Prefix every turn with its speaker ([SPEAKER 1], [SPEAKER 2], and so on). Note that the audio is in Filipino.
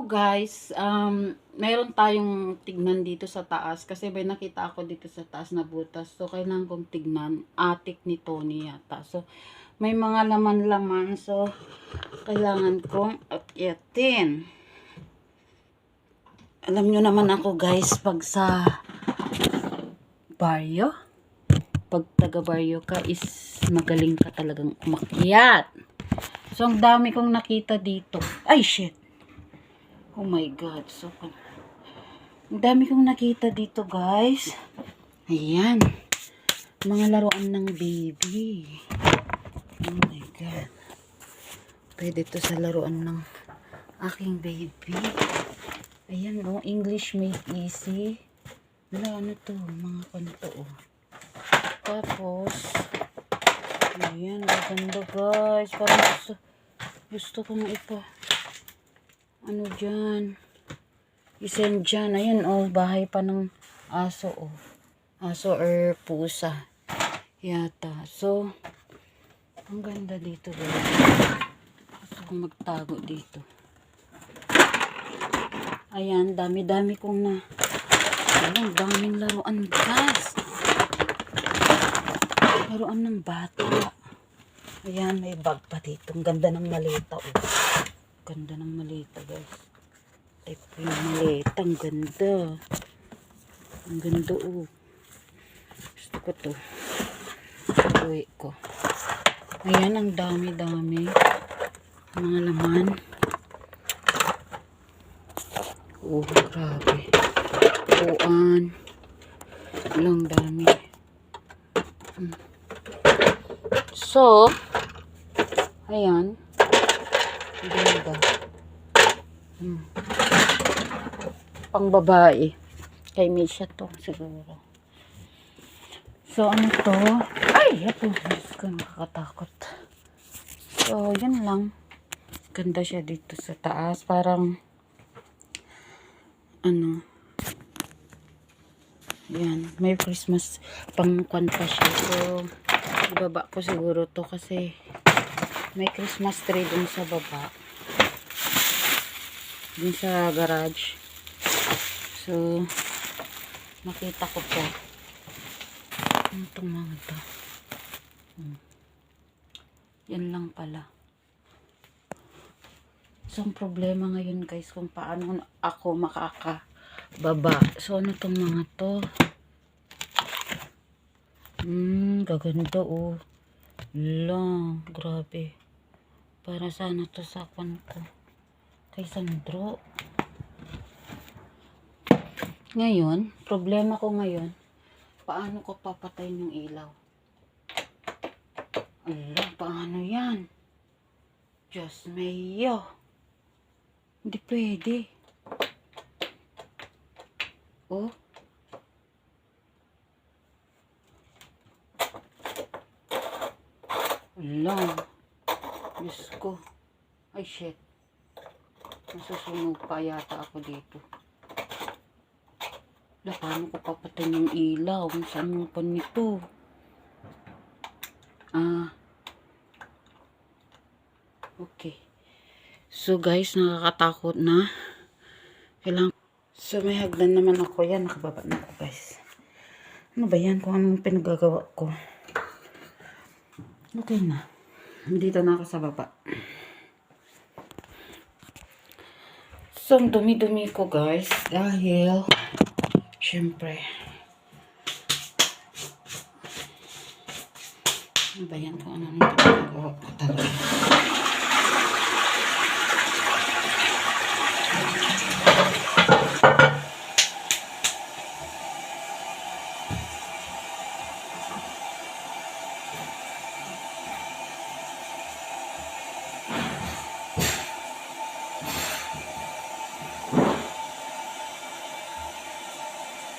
[SPEAKER 1] guys, mayroon tayong tignan dito sa taas kasi may nakita ako dito sa taas na butas. So, kailangan kong tignan. Attic ni Tony yata. So, may mga laman-laman. So, kailangan kong akyatin. Alam nyo naman ako guys, pag sa baryo, pag taga baryo ka is magaling ka talagang umakyat. So, ang dami kong nakita dito. Ay, shit! Oh my God. So, ang dami kong nakita dito, guys. Ayan. Mga laruan ng baby. Oh my God. Pwede to sa laruan ng aking baby. Ayan, oh. English made easy. Wala, ano to? Mga kanto, oh. Tapos, ayan. Maganda, guys. Parang gusto kong ano dyan, isend dyan. Ayan, oh, bahay pa ng aso, oh. Aso or pusa yata. So, ang ganda dito, guys. Gusto kong magtago dito. Ayan, dami-dami kong ayan, daming laruan, guys. Laruan ng bata. Ayan, may bag pa dito. Ang ganda ng maleta, oh. Ganda ng maleta, guys. Type ko yung maleta. Ang ganda. Ang ganda, oh. Gusto ko to. Uwi ko. Ayan, ang dami-dami. Mga laman. Oh, grabe. Upuan. Walang dami. So, ayan. Ganda. Pang babae. Kay Misha to siguro. So, ano to? Ay! Ito. Diyos ko, nakakatakot. So, yun lang. Ganda siya dito sa taas. Parang ano. Yan. May Christmas pang kwanta siya. So, ibaba ko siguro to kasi may Christmas tree dun sa baba. Dun sa garage. So, nakita ko po. Ano itong mga ito? Yan lang pala. So, ang problema ngayon guys, kung paano ako makakababa. So, ano itong mga to? Gaganda oh. Lang, grabe. Para sana to sa kanto. Kay Sandro. Ngayon, problema ko ngayon, paano ko papatayin yung ilaw? Ala, paano yan? Diyos mayo. Hindi pwede. Oh. Ala. Diyos ko. Ay, shit. Nasusunog pa yata ako dito. Ala, paano ko papatayin yung ilaw? Saan yung pan nito? Okay. So, guys, nakakatakot na. Kailangan. So, may hagdan naman ako. Yan, nakababa na ako, guys. Ano ba yan? Kung anong pinagagawa ko. Okay na. Dito na ako sa baba. So, ang dumi-dumi ko, guys. Dahil, syempre, ano ba yan? Kung anong pinagagawa ko talaga.